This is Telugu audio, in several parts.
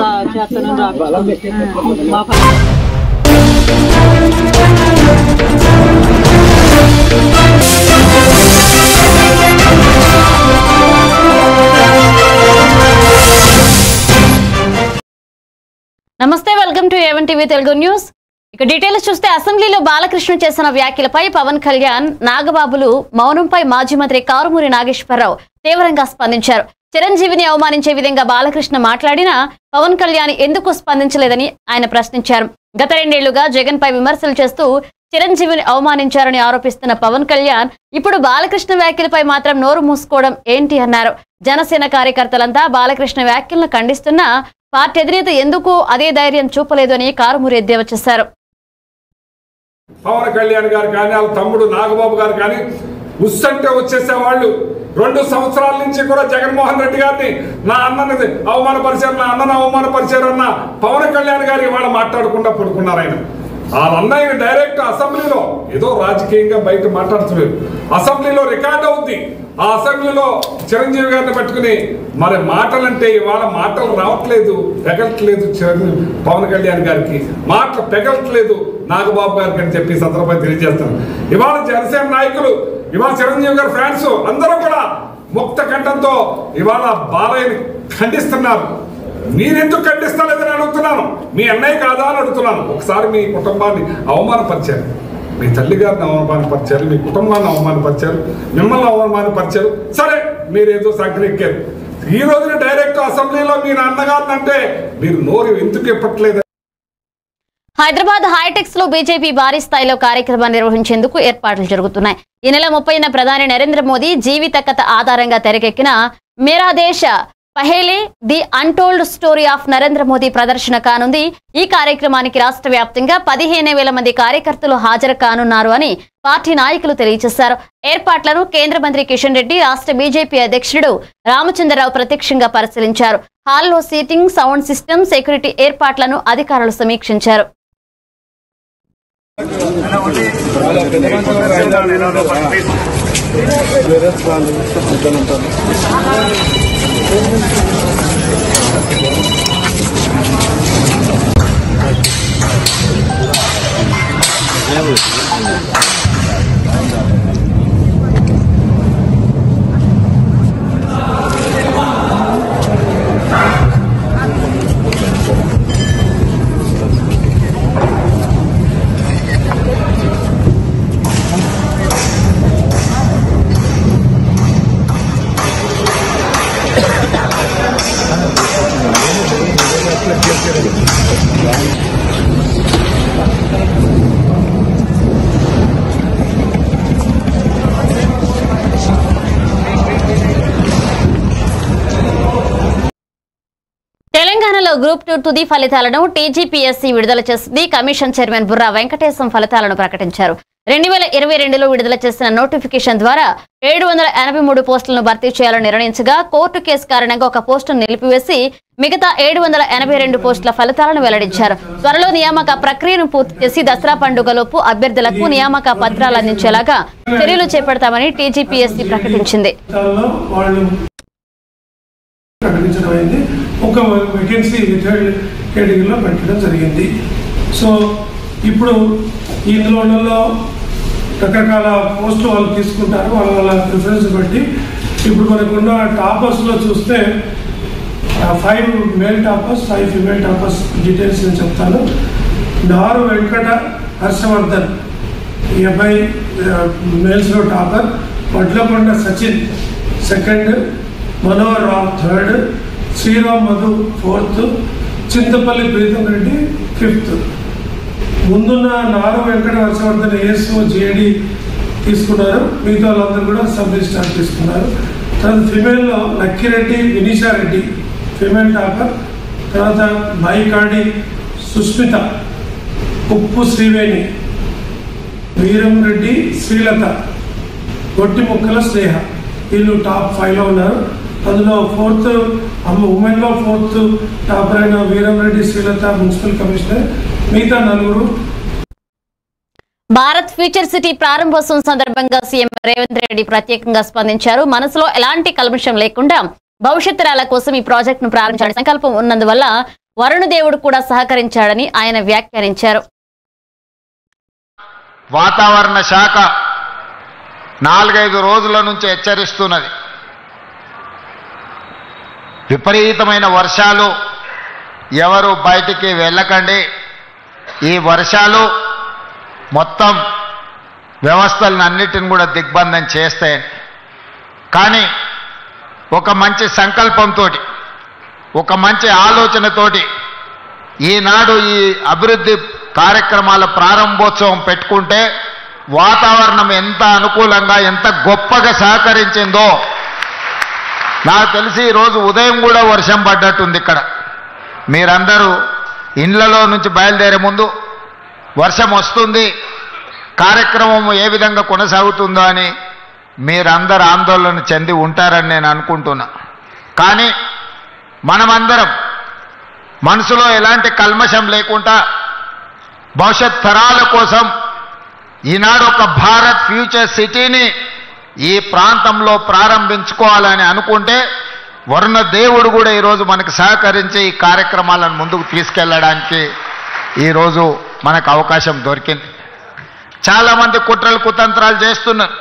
నమస్తే, welcome to A1 TV Telugu news. ఇక డీటెయిల్స్ చూస్తే అసెంబ్లీలో బాలకృష్ణ చేసిన వ్యాఖ్యలపై పవన్ కళ్యాణ్, నాగబాబులు మౌనంపై మాజీ మంత్రి కారుమూరి నాగేశ్వరరావు తీవ్రంగా స్పందించారు. చిరంజీవిని అవమానించే విధంగా బాలకృష్ణ మాట్లాడినా పవన్ కళ్యాణ్ ఎందుకు స్పందించలేదని ఆయన ప్రశ్నించారు. గత 2 ఏళ్లుగా జగన్ పై విమర్శలు చేస్తూ చిరంజీవిని అవమానించారని ఆరోపిస్తున్న పవన్ కళ్యాణ్ ఇప్పుడు బాలకృష్ణ వ్యాఖ్యలపై మాత్రం నోరు మూసుకోవడం ఏంటి అన్నారు. జనసేన కార్యకర్తలంతా బాలకృష్ణ వ్యాఖ్యలను ఖండిస్తున్నా పార్టీ అధినేత ఎందుకు అదే ధైర్యం చూపలేదు అని కారుమూరి ఎద్దేవా చేశారు. పవన్ కళ్యాణ్ గారు కానీ వాళ్ళ తమ్ముడు నాగబాబు గారు కానీ ఉస్సంటే వచ్చేసేవాళ్ళు 2 సంవత్సరాల నుంచి కూడా జగన్మోహన్ రెడ్డి గారిని నా అన్నని అవమానపరిచారు, నా అన్నను అవమానపరిచారు అన్న పవన్ కళ్యాణ్ గారు ఇవాళ మాట్లాడకుండా పడుకున్నారు. ఆయన వాళ్ళ అన్నయ్య డైరెక్ట్ అసెంబ్లీలో ఏదో రాజకీయంగా బయట మాట్లాడుతున్నారు, అసెంబ్లీలో రికార్డ్ అవుద్ది. ఆ అసెంబ్లీలో చిరంజీవి గారిని పట్టుకుని మరి మాటలంటే ఇవాళ మాటలు రావట్లేదు, పెగలట్లేదు. పవన్ కళ్యాణ్ గారికి మాటలు పెగలట్లేదు నాగబాబు గారికి అని చెప్పి సందర్భంగా తెలియజేస్తాను. ఇవాళ జనసేన నాయకులు, ఇవాళ చిరంజీవి గారి ఫ్యాన్స్ అందరూ కూడా ముక్త కంఠంతో ఇవాళ బాలయ్యని ఖండిస్తున్నారు. మీరెందుకు ఖండిస్తలేదని అడుగుతున్నాను. మీ అన్నయ్య కాదా అని అడుగుతున్నాను. ఒకసారి మీ కుటుంబాన్ని అవమానపరిచారు, మీ తల్లి గారిని అవమానపరిచారు, మీ కుటుంబాన్ని అవమానపరిచారు, మిమ్మల్ని అవమానపరిచారు. సరే, మీరేదో సంకరెక్కారు. ఈ రోజున డైరెక్ట్ అసెంబ్లీలో మీ నాన్నగారిని అంటే మీరు నోరు ఎందుకు ఇప్పట్లేదు? హైదరాబాద్ హైటెక్స్ లో బీజేపీ భారీ స్థాయిలో కార్యక్రమాన్ని నిర్వహించేందుకు ఏర్పాట్లు జరుగుతున్నాయి. ఈ నెల 30న ప్రధాని నరేంద్ర మోదీ జీవిత కథ ఆధారంగా తెరకెక్కిన Mera Desh Pehle the untold story of Narendra Modi ప్రదర్శన కానుంది. ఈ కార్యక్రమానికి రాష్ట్ర వ్యాప్తంగా 15,000 మంది కార్యకర్తలు హాజరు కానున్నారు అని పార్టీ నాయకులు తెలియజేశారు. ఏర్పాట్లను కేంద్ర మంత్రి కిషన్ రెడ్డి, రాష్ట్ర బీజేపీ అధ్యక్షుడు రామచంద్రరావు ప్రత్యక్షంగా పరిశీలించారు. హాల్లో సీటింగ్, సౌండ్ సిస్టమ్, సెక్యూరిటీ ఏర్పాట్లను అధికారులు సమీక్షించారు. తెలంగాణలో గ్రూప్ 2 తుది ఫలితాలను టీజీపీఎస్సీ విడుదల చేసింది. కమిషన్ చైర్మన్ బుర్రా వెంకటేశం ఫలితాలను ప్రకటించారు. 2022లో విడుదల చేసిన నోటిఫికేషన్ ద్వారా 783 పోస్టులను భర్తీ చేయాలని నిర్ణయించగా కోర్టు కేసు కారణంగా ఒక పోస్టును నిలిపివేసి మిగతా 782 పోస్టుల ఫలితాలను వెల్లడించారు. త్వరలో నియామక ప్రక్రియను పూర్తి చేసి దసరా పండుగలోపు అభ్యర్థులకు నియామక పత్రాలు అందించేలాగా చర్యలు చేపడతామని టీజీపీఎస్సీ ప్రకటించింది. ఒక వేకెన్సీ రిటైర్డ్ కేటగిరీలో పెట్టడం జరిగింది. సో ఇప్పుడు ఇందులో రకరకాల పోస్టులు వాళ్ళు తీసుకుంటారు, వాళ్ళ ప్రిఫరెన్స్ బట్టి. ఇప్పుడు మనకున్న టాపర్స్లో చూస్తే 5 male toppers, 5 female toppers details నేను చెప్తాను. నారు వెంకట హర్షవర్ధన్ ఈ అబ్బాయి మేల్స్లో topper, Vadlakonda Sachin second, Manohar Rao third, Sriram Madhu 4th, Chintapalli Preetham Reddy 5th. ముందున్న నారు వెంకట హర్షవర్ధన్ ఏఎస్ఓ జేడి తీసుకున్నారు, మిగతా వాళ్ళందరూ కూడా సబ్ రిజిస్ట్రార్ తీసుకున్నారు. తర్వాత ఫిమేల్లో లక్కిరెడ్డి వినీషా రెడ్డి ఫిమేల్ టాపర్, తర్వాత బాయికాడి సుస్మిత, ఉప్పు శ్రీవేణి, వీరం రెడ్డి శ్రీలత, గొట్టి ముక్కల స్నేహ, వీళ్ళు టాప్ 5లో ఉన్నారు. అందులో 4th ఉమెన్లో 4th టాపర్ అయిన వీరం రెడ్డి శ్రీలత మున్సిపల్ కమిషనర్, మిగతా 4. భారత్ ఫ్యూచర్ సిటీ ప్రారంభోత్సవం సందర్భంగా సీఎం రేవంత్ రెడ్డి ప్రత్యేకంగా స్పందించారు. మనసులో ఎలాంటి కల్మషం లేకుండా భవిష్యత్ తరాల కోసం ఈ ప్రాజెక్టును ప్రారంభించాలని సంకల్పం ఉన్నందువల్ల వరుణదేవుడు కూడా సహకరించాడని ఆయన వ్యాఖ్యానించారు. వాతావరణ శాఖ 4-5 రోజుల నుంచి హెచ్చరిస్తున్నది. విపరీతమైన వర్షాలు, ఎవరు బయటికి వెళ్ళకండి, ఈ వర్షాలు మొత్తం వ్యవస్థలను అన్నిటిని కూడా దిగ్బంధం చేస్తాయని. కానీ ఒక మంచి సంకల్పంతో, ఒక మంచి ఆలోచనతోటి ఈనాడు ఈ అభివృద్ధి కార్యక్రమాల ప్రారంభోత్సవం పెట్టుకుంటే వాతావరణం ఎంత అనుకూలంగా, ఎంత గొప్పగా సహకరించిందో నాకు తెలిసి ఈరోజు ఉదయం కూడా వర్షం పడ్డట్టుంది. ఇక్కడ మీరందరూ ఇండ్లలో నుంచి బయలుదేరే ముందు వర్షం వస్తుంది, కార్యక్రమం ఏ విధంగా కొనసాగుతుందో అని మీరందరూ ఆందోళన చెంది ఉంటారని నేను అనుకుంటున్నా. కానీ మనమందరం మనసులో ఎలాంటి కల్మషం లేకుండా భవిష్యత్ తరాల కోసం ఈనాడు ఒక భారత్ ఫ్యూచర్ సిటీని ఈ ప్రాంతంలో ప్రారంభించుకోవాలని అనుకుంటే వరుణ దేవుడు కూడా ఈరోజు మనకు సహకరించి ఈ కార్యక్రమాలను ముందుకు తీసుకెళ్ళడానికి ఈరోజు మనకు అవకాశం దొరికింది. చాలామంది కుట్రలు కుతంత్రాలు చేస్తున్నారు,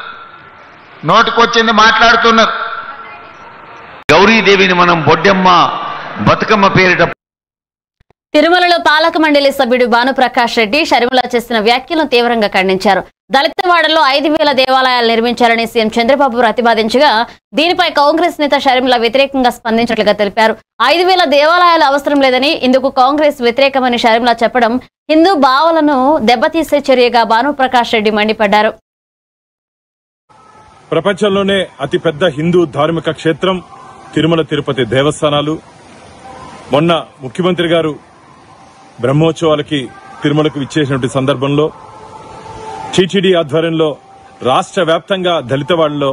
నోటికొచ్చింది మాట్లాడుతున్నారు. గౌరీదేవిని మనం బొడ్డెమ్మ బతుకమ్మ పేరిట తిరుమలలో పాలక మండలి సభ్యుడు భానుప్రకాష్ రెడ్డి షర్మిల చేసిన వ్యాఖ్యలను తీవ్రంగా ఖండించారు. దళితవాడలో 5,000 దేవాలయాలు నిర్మించారని సీఎం చంద్రబాబు ప్రతిపాదించగా దీనిపై కాంగ్రెస్ నేత షర్మిల వ్యతిరేకంగా స్పందించినట్లుగా తెలిపారు. 5,000 దేవాలయాలు అవసరం లేదని, ఇందుకు కాంగ్రెస్ వ్యతిరేకమని షర్మిల చెప్పడం హిందూ భావాలను దెబ్బతీసే చర్యగా భానుప్రకాష్ రెడ్డి మండిపడ్డారు. ప్రపంచంలోనే అతిపెద్ద హిందూ ధార్మిక క్షేత్రం తిరుమల తిరుపతి దేవస్థానాలు. మొన్న ముఖ్యమంత్రి గారు బ్రహ్మోత్సవాలకి తిరుమలకు విచ్చేసినటువంటి సందర్భంలో టీటీడీ ఆధ్వర్యంలో రాష్ట్ర వ్యాప్తంగా దళితవాడలో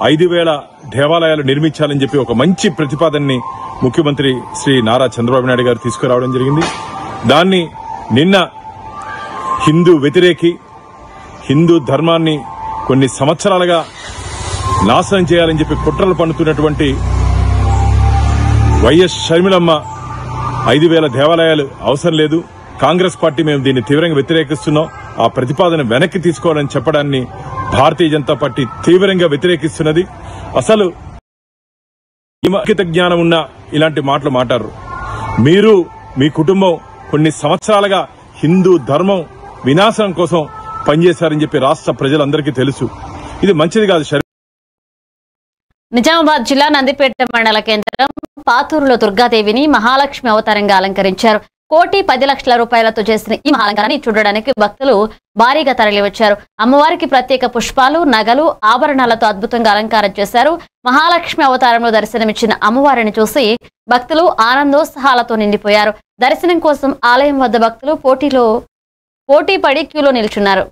5,000 దేవాలయాలు నిర్మించాలని చెప్పి ఒక మంచి ప్రతిపాదనని ముఖ్యమంత్రి శ్రీ నారా చంద్రబాబు నాయుడు గారు తీసుకురావడం జరిగింది. దాన్ని నిన్న హిందూ వ్యతిరేకి, హిందూ ధర్మాన్ని కొన్ని సంవత్సరాలుగా నాశనం చేయాలని చెప్పి కుట్రలు పన్నుతున్నటువంటి వైఎస్ షర్మిలమ్మ 5,000 దేవాలయాలు అవసరం లేదు, కాంగ్రెస్ పార్టీ మేము దీన్ని తీవ్రంగా వ్యతిరేకిస్తున్నాం, ఆ ప్రతిపాదన వెనక్కి తీసుకోవాలని చెప్పడాన్ని భారతీయ జనతా పార్టీ తీవ్రంగా వ్యతిరేకిస్తున్నది. అసలు ఇంగిత జ్ఞానం ఉన్న ఇలాంటి మాటలు మాట్లాడరు. మీరు మీ కుటుంబం కొన్ని సంవత్సరాలుగా హిందూ ధర్మం వినాశనం కోసం పనిచేశారని చెప్పి రాష్ట్ర ప్రజలందరికీ తెలుసు. ఇది మంచిది కాదు. నిజామాబాద్ జిల్లా నందిపేట మండల కేంద్రం పాతూరులో దుర్గాదేవిని మహాలక్ష్మి అవతారంగా అలంకరించారు. 1,10,00,000 రూపాయలతో చేసిన ఈ మహాలంకరణని చూడడానికి భక్తులు భారీగా తరలివచ్చారు. అమ్మవారికి ప్రత్యేక పుష్పాలు, నగలు, ఆభరణాలతో అద్భుతంగా అలంకారం చేశారు. మహాలక్ష్మి అవతారంలో దర్శనమిచ్చిన అమ్మవారిని చూసి భక్తులు ఆనందోత్సాహాలతో నిండిపోయారు. దర్శనం కోసం ఆలయం వద్ద భక్తులు పోటీ పడి క్యూలో నిల్చున్నారు.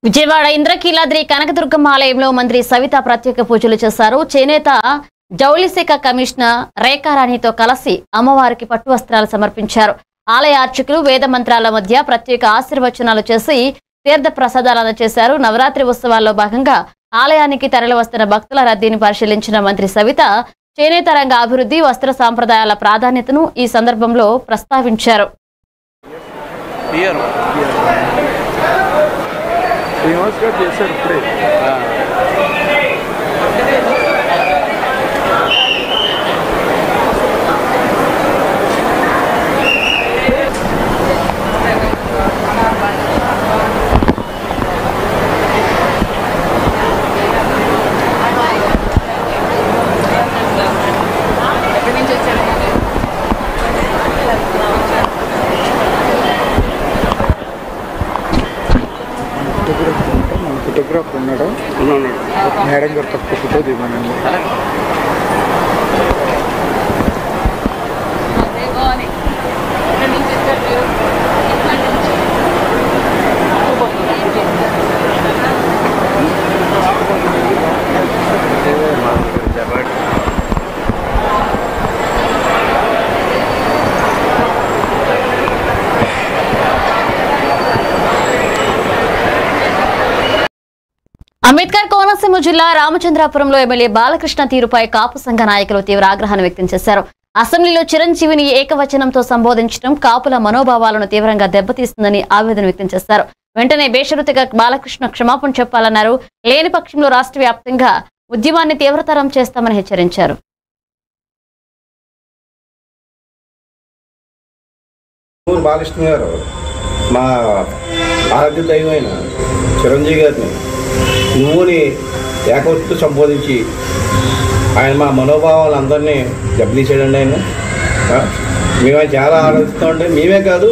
విజయవాడ ఇంద్రకీలాద్రి కనకదుర్గమ్మ ఆలయంలో మంత్రి సవిత ప్రత్యేక పూజలు చేశారు. చేనేత జౌళి శాఖ కమిషనర్ రేఖారాణితో కలిసి అమ్మవారికి పట్టు వస్త్రాలు సమర్పించారు. ఆలయ అర్చకులు వేద మంత్రాల మధ్య ప్రత్యేక ఆశీర్వచనాలు చేసి తీర్థ ప్రసాదాలను చేశారు. నవరాత్రి ఉత్సవాల్లో భాగంగా ఆలయానికి తరలివస్తున్న భక్తుల రద్దీని పరిశీలించిన మంత్రి సవిత చేనేత రంగ అభివృద్ధి, వస్త్ర సాంప్రదాయాల ప్రాధాన్యతను ఈ సందర్భంలో ప్రస్తావించారు. ఫోటోగ్రాఫ్ ఉన్నాడు మేడం గారు తక్కువ ఫోటో దిగమనండి. అంబేద్కర్ కోనసీమ జిల్లా రామచంద్రాపురంలో ఎమ్మెల్యే బాలకృష్ణ తీరుపై కాపు సంఘ నాయకులు తీవ్ర ఆగ్రహాన్ని వ్యక్తం చేశారు. అసెంబ్లీలో చిరంజీవిని ఏకవచనంతో సంబోధించడం కాపుల మనోభావాలను తీవ్రంగా దెబ్బతీస్తుందని ఆవేదన వ్యక్తం చేశారు. వెంటనే బేషరతుగా బాలకృష్ణ క్షమాపణ చెప్పాలన్నారు. లేని పక్షంలో రాష్ట్ర వ్యాప్తంగా ఉద్యమాన్ని తీవ్రతరం చేస్తామని హెచ్చరించారు. బాలకృష్ణ గారు మా ఆరాధ్య దైవమైన చిరంజీవి గారిని నువ్వుని ఏకవచ్చుతో సంబోధించి ఆయన మా మనోభావాలందరినీ దెబ్బతీసాడండి. ఆయన మేము ఆయన చాలా ఆరాధిస్తామండి. మేమే కాదు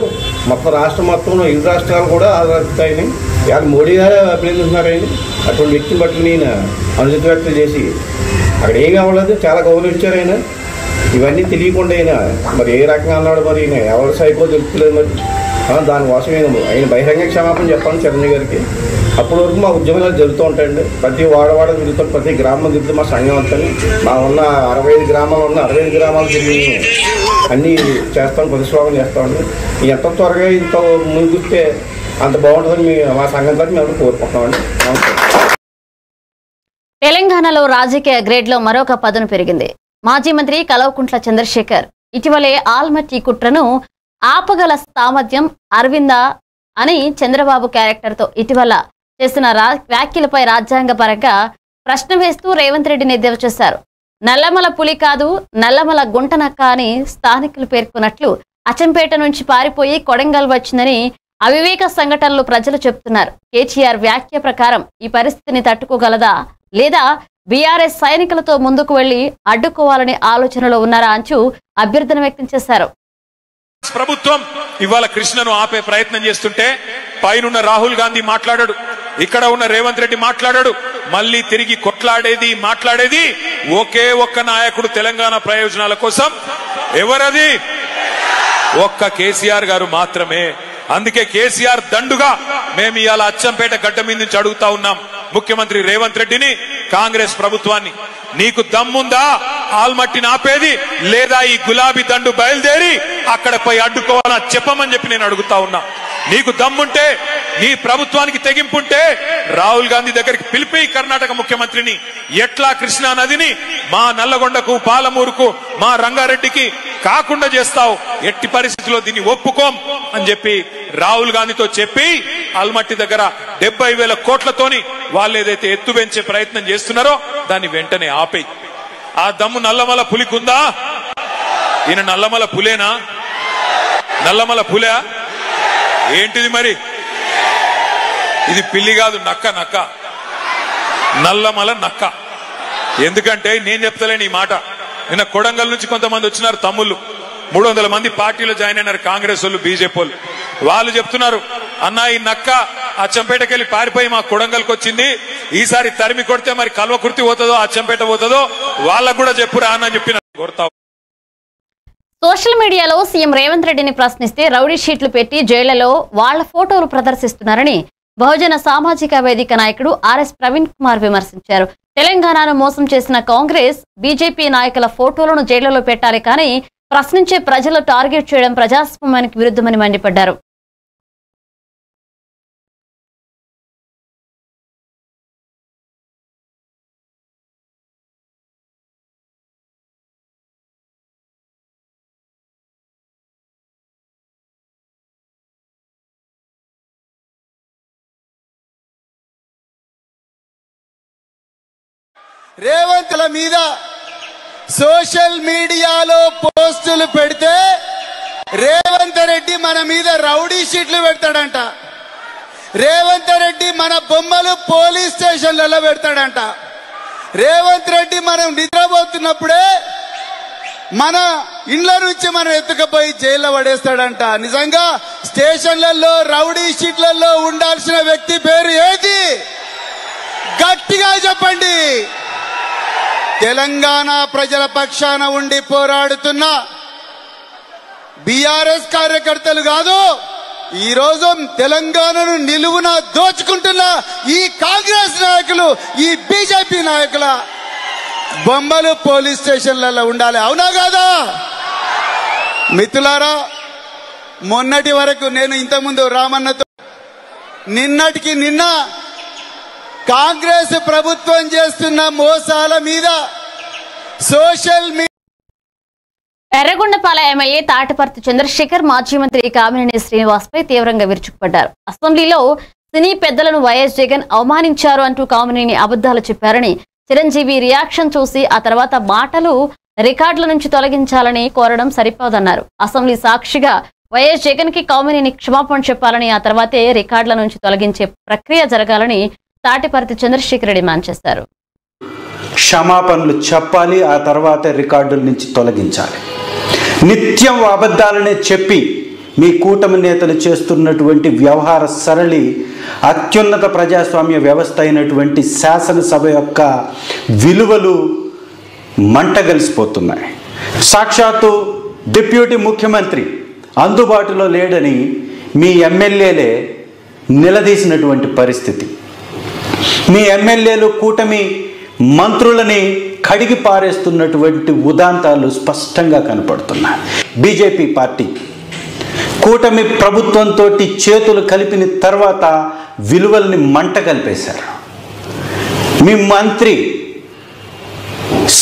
మొత్తం రాష్ట్రం మొత్తంలో 2 రాష్ట్రాలు కూడా ఆరాధిస్తాయని ఇవాళ మోడీ గారు అభినందిస్తున్నారు. ఆయన అటువంటి వ్యక్తిని పట్టుకుని ఈయన అనుచిత వ్యక్తులు చేసి అక్కడ ఏం కావలేదు, చాలా గౌరవించారు. ఆయన ఇవన్నీ తెలియకుండా ఆయన మరి ఏ రకంగా అన్నాడు, మరి ఈయన ఎవరు సైకో తెలుపుతలేదు. మరి దానికోసం ఆయన బహిరంగ క్షమాపణ చెప్పాను చిరంజీవి గారికి. అప్పటి వరకు మా ఉద్యమాలు జరుగుతూ ఉంటాయండి. ప్రతి వాడవాడ తిరుగుతాం, ప్రతి గ్రామం తిరుగుతాం. మా సంఘం అంతా మా ఉన్న 65 గ్రామాలు ఉన్న 65 గ్రామాలు తిరిగి అన్నీ చేస్తాం, ప్రతిస్వాగం చేస్తామండి. ఎంత త్వరగా ఇంత ముందుకొస్తే అంత బాగుంటుందని మా సంఘం తరఫున మేము కోరుకుంటున్నామండి. తెలంగాణలో రాజకీయ గ్రేడ్లో మరొక పదును పెరిగింది. మాజీ మంత్రి కల్వకుంట్ల చంద్రశేఖర్ ఇటీవలే ఆల్మట్టి కుట్రను ఆపగల సామర్థ్యం అరవిందా అని చంద్రబాబు క్యారెక్టర్తో ఇటీవల చేసిన వ్యాఖ్యలపై రాజ్యాంగపరంగా ప్రశ్న వేస్తూ రేవంత్ రెడ్డిని ఎద్దేవా చేశారు. నల్లమల పులి కాదు, నల్లమల గుంటనక్క అని స్థానికులు పేర్కొన్నట్లు అచ్చంపేట నుంచి పారిపోయి కొడంగల్ వచ్చిందని అవివేక సంఘటనలు ప్రజలు చెప్తున్నారు. కేసీఆర్ వ్యాఖ్య ప్రకారం ఈ పరిస్థితిని తట్టుకోగలదా లేదా బీఆర్ఎస్ సైనికులతో ముందుకు వెళ్లి అడ్డుకోవాలనే ఆలోచనలో ఉన్నారా అంటూ అభ్యర్థన వ్యక్తం చేశారు. ప్రభుత్వం ఇవాళ కృష్ణను ఆపే ప్రయత్నం చేస్తుంటే పైనున్న రాహుల్ గాంధీ మాట్లాడాడు, ఇక్కడ ఉన్న రేవంత్ రెడ్డి మాట్లాడాడు. మళ్ళీ తిరిగి కొట్లాడేది మాట్లాడేది ఒకే ఒక్క నాయకుడు తెలంగాణ ప్రయోజనాల కోసం. ఎవరది? ఒక్క కేసీఆర్ గారు మాత్రమే. అందుకే కేసీఆర్ దండుగా మేము ఇవాళ అచ్చంపేట గడ్డ మీద నుంచి అడుగుతా ఉన్నాం ముఖ్యమంత్రి రేవంత్ రెడ్డిని, కాంగ్రెస్ ప్రభుత్వాన్ని, నీకు దమ్ముందా ఆల్మట్టిని ఆపేది, లేదా ఈ గులాబీ దండు బయలుదేరి అక్కడపై అడ్డుకోవాలా చెప్పమని చెప్పి నేను అడుగుతా ఉన్నా. నీకు దమ్ముంటే, నీ ప్రభుత్వానికి తెగింపుంటే రాహుల్ గాంధీ దగ్గరికి పిలిపి కర్ణాటక ముఖ్యమంత్రిని ఎట్లా కృష్ణా నదిని మా నల్లగొండకు, పాలమూరుకు, మా రంగారెడ్డికి కాకుండా చేస్తావు, ఎట్టి పరిస్థితుల్లో దీన్ని ఒప్పుకోం అని చెప్పి రాహుల్ గాంధీతో చెప్పి ఆల్మట్టి దగ్గర 70,000 కోట్లతోని వాళ్ళు ఏదైతే ఎత్తు పెంచే ప్రయత్నం చేస్తున్నారో దాన్ని వెంటనే ఆపేయి. ఆ దమ్ము నల్లమల పులికుందా? ఈయన నల్లమల పులేనా? నల్లమల పులే ఏంటిది మరి? ఇది పిల్లి కాదు, నక్క. నక్క, నల్లమల నక్క. ఎందుకంటే నేను చెప్తలేను ఈ మాట. నిన్న కొడంగల్ నుంచి కొంతమంది వచ్చినారు తమ్ముళ్ళు, 300 మంది పార్టీలో జాయిన్ అయినారు, కాంగ్రెస్ వాళ్ళు, బీజేపీ వాళ్ళు. వాళ్ళు చెప్తున్నారు, అన్నా ఈ నక్క అచ్చంపేటకి వెళ్ళి పారిపోయి మా కొడంగల్కి వచ్చింది, ఈసారి తరిమి కొడితే మరి కల్వకుర్తి పోతుందో అచ్చంపేట పోతుందో వాళ్ళకు కూడా చెప్పురా అని చెప్పిన కోరుతావు. సోషల్ మీడియాలో సీఎం రేవంత్ రెడ్డిని ప్రశ్నిస్తే రౌడీ షీట్లు పెట్టి జైళ్లలో వాళ్ల ఫోటోలు ప్రదర్శిస్తున్నారని బహుజన సామాజిక వేదిక నాయకుడు ఆర్ఎస్ ప్రవీణ్ కుమార్ విమర్శించారు. తెలంగాణను మోసం చేసిన కాంగ్రెస్, బీజేపీ నాయకుల ఫోటోలను జైళ్లలో పెట్టాలి కానీ ప్రశ్నించే ప్రజలు టార్గెట్ చేయడం ప్రజాస్వామ్యానికి విరుద్ధమని మండిపడ్డారు. రేవంత్ల మీద సోషల్ మీడియాలో పోస్టులు పెడితే రేవంత్ రెడ్డి మన మీద రౌడీ షీట్లు పెడతాడంట. రేవంత్ రెడ్డి మన బొమ్మలు పోలీస్ స్టేషన్లలో పెడతాడంట. రేవంత్ రెడ్డి మనం నిద్రపోతున్నప్పుడే మన ఇండ్ల నుంచి మనం ఎత్తుకుపోయి జైల్లో పడేస్తాడంట. నిజంగా స్టేషన్లలో రౌడీ షీట్లలో ఉండాల్సిన వ్యక్తి పేరు ఏది? గట్టిగా చెప్పండి. తెలంగాణ ప్రజల పక్షాన ఉండి పోరాడుతున్న బీఆర్ఎస్ కార్యకర్తలు కాదు, ఈ రోజు తెలంగాణను నిలువున దోచుకుంటున్న ఈ కాంగ్రెస్ నాయకులు, ఈ బీజేపీ నాయకుల బొమ్మలు పోలీస్ స్టేషన్లలో ఉండాలి. అవునా కాదా? మిత్రులారా, మొన్నటి వరకు నేను ఇంతకుముందు రామన్నతో నిన్నటికి నిన్న కాంగ్రెస్ ప్రభుత్వం చేస్తున్న మోసాల మీద social media Erragondapalem MLA Tatiparthi Chandrasekhar మాజీ మంత్రి కామినేని శ్రీనివాస్ పై తీవ్రంగా విరుచుకుపడ్డారు. అసెంబ్లీలో సినీ పెద్దలను వైఎస్ జగన్ అవమానించారు అంటూ కామినేని అబద్ధాలు చెప్పారని చిరంజీవి రియాక్షన్ చూసి ఆ తర్వాత మాటలు రికార్డుల నుంచి తొలగించాలని కోరడం సరిపోదన్నారు. అసెంబ్లీ సాక్షిగా వైఎస్ జగన్ కి కామినేని క్షమాపణ చెప్పాలని, ఆ తర్వాతే రికార్డుల నుంచి తొలగించే ప్రక్రియ జరగాలని తాటిపర్తి చంద్రశేఖర్ డిమాండ్ చేశారు. క్షమాపణలు చెప్పాలి, ఆ తర్వాత రికార్డుల నుంచి తొలగించాలి. నిత్యం అబద్ధాలనే చెప్పి మీ కూటమి నేతలు చేస్తున్నటువంటి వ్యవహార సరళి అత్యున్నత ప్రజాస్వామ్య వ్యవస్థ అయినటువంటి శాసనసభ యొక్క విలువలు మంటగలిసిపోతున్నాయి. సాక్షాత్తు డిప్యూటీ ముఖ్యమంత్రి అందుబాటులో లేడని మీ ఎమ్మెల్యేలే నిలదీసినటువంటి పరిస్థితి. మీ ఎమ్మెల్యేలు కూటమి మంత్రులని కడిగి పారేస్తున్నటువంటి ఉదాంతాలు స్పష్టంగా కనపడుతున్నాయి. బీజేపీ పార్టీ కూటమి ప్రభుత్వంతో చేతులు కలిపిన తర్వాత విలువల్ని మంట కలిపేశారు. మీ మంత్రి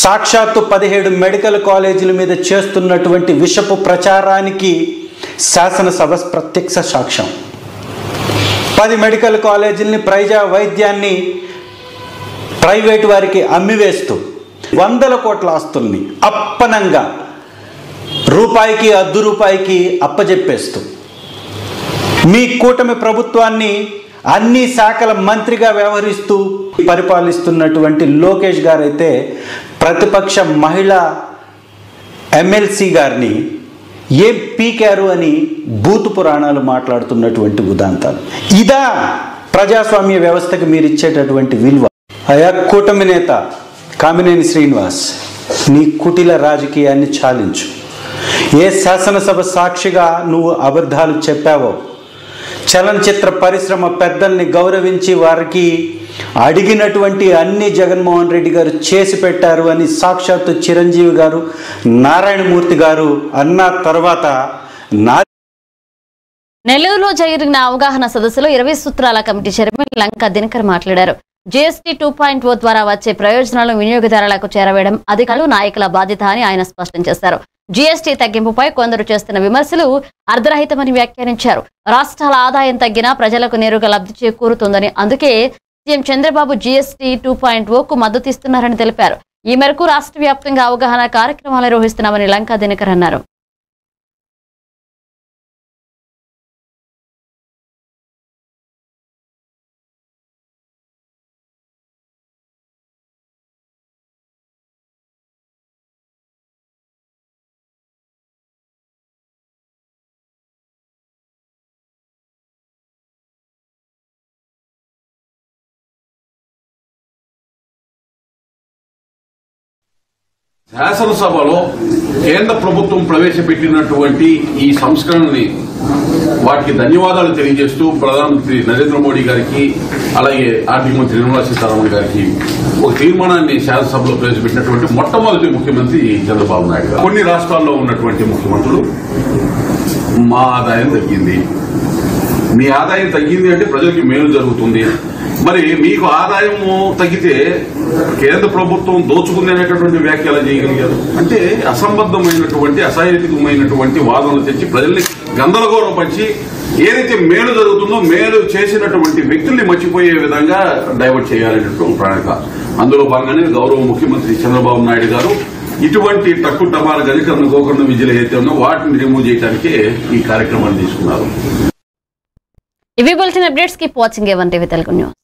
సాక్షాత్తు 17 మెడికల్ కాలేజీల మీద చేస్తున్నటువంటి విషపు ప్రచారానికి శాసనసభ ప్రత్యక్ష సాక్ష్యం. 10 మెడికల్ కాలేజీలని ప్రజా వైద్యాన్ని ప్రైవేటు వారికి అమ్మివేస్తూ 100 కోట్ల ఆస్తుల్ని అప్పనంగా రూపాయికి అర్ధ రూపాయికి అప్పజెప్పేస్తూ మీ కూటమి ప్రభుత్వాన్ని అన్ని శాఖల మంత్రిగా వ్యవహరిస్తూ పరిపాలిస్తున్నటువంటి లోకేష్ గారైతే ప్రతిపక్ష మహిళా ఎమ్మెల్సీ గారిని ఏం పీకారు అని బూతు పురాణాలు మాట్లాడుతున్నటువంటి ఉదాంతాలు. ఇదా ప్రజాస్వామ్య వ్యవస్థకు మీరు ఇచ్చేటటువంటి విలువ? అయా కూటమి నేత కామినేని శ్రీనివాస్, నీ కుటిల రాజకీయాన్ని చాలించు. ఏ శాసనసభ సాక్షిగా నువ్వు అబద్ధాలు చెప్పావో, చలనచిత్ర పరిశ్రమ పెద్దల్ని గౌరవించి వారికి అడిగినటువంటి అన్ని జగన్మోహన్ రెడ్డి గారు చేసి పెట్టారు అని సాక్షాత్తు చిరంజీవి గారు, నారాయణమూర్తి గారు అన్న తర్వాత నెల్లూరులో జరిగిన అవగాహన సదస్సులో 20 సూత్రాల కమిటీ చైర్మన్ లంకా దినకర్ మాట్లాడారు. జీఎస్టీ 2.0 ద్వారా వచ్చే ప్రయోజనాలను వినియోగదారులకు చేరవేయడం అధికారులు, నాయకుల బాధ్యత అని ఆయన స్పష్టం చేశారు. జీఎస్టీ తగ్గింపుపై కొందరు చేస్తున్న విమర్శలు అర్ధరహితమని వ్యాఖ్యానించారు. రాష్ట్రాల ఆదాయం తగ్గినా ప్రజలకు నేరుగా లబ్ధి చేకూరుతుందని, అందుకే సీఎం చంద్రబాబు జీఎస్టీ 2.0కు మద్దతు ఇస్తున్నారని తెలిపారు. ఈ మేరకు రాష్ట్ర వ్యాప్తంగా అవగాహన కార్యక్రమాలు నిర్వహిస్తున్నామని లంకా దినకర్ అన్నారు. శాసనసభలో కేంద్ర ప్రభుత్వం ప్రవేశపెట్టినటువంటి ఈ సంస్కరణని వాటికి ధన్యవాదాలు తెలియజేస్తూ ప్రధానమంత్రి నరేంద్ర మోడీ గారికి, అలాగే ఆర్థిక మంత్రి నిర్మలా సీతారామన్ గారికి ఒక తీర్మానాన్ని శాసనసభలో ప్రవేశపెట్టినటువంటి మొట్టమొదటి ముఖ్యమంత్రి చంద్రబాబు నాయుడు గారు. కొన్ని రాష్ట్రాల్లో ఉన్నటువంటి ముఖ్యమంత్రులు మా ఆదాయం తగ్గింది, మీ ఆదాయం తగ్గింది అంటే ప్రజలకి మేలు జరుగుతుంది, మరి మీకు ఆదాయము తగ్గితే కేంద్ర ప్రభుత్వం దోచుకుంది అనేటటువంటి వ్యాఖ్యలు చేయగలిగారు. అంటే అసంబద్ధమైనటువంటి, అసాహితికమైనటువంటి వాదనలు తెచ్చి ప్రజల్ని గందరగోళం పంచి ఏదైతే మేలు జరుగుతుందో మేలు చేసినటువంటి వ్యక్తుల్ని మర్చిపోయే విధంగా డైవర్ట్ చేయాలనేటువంటి ప్రణాళిక. అందులో భాగంగానే గౌరవ ముఖ్యమంత్రి చంద్రబాబు నాయుడు గారు ఇటువంటి తక్కువ టమాల గజకరణ గోకరణ విద్యలు ఏదైతే ఉన్నో వాటిని రిమూవ్ చేయడానికే ఈ కార్యక్రమాన్ని తీసుకున్నారు. ఇవి bulletin updates. Keep watching A1 TV Telugu news.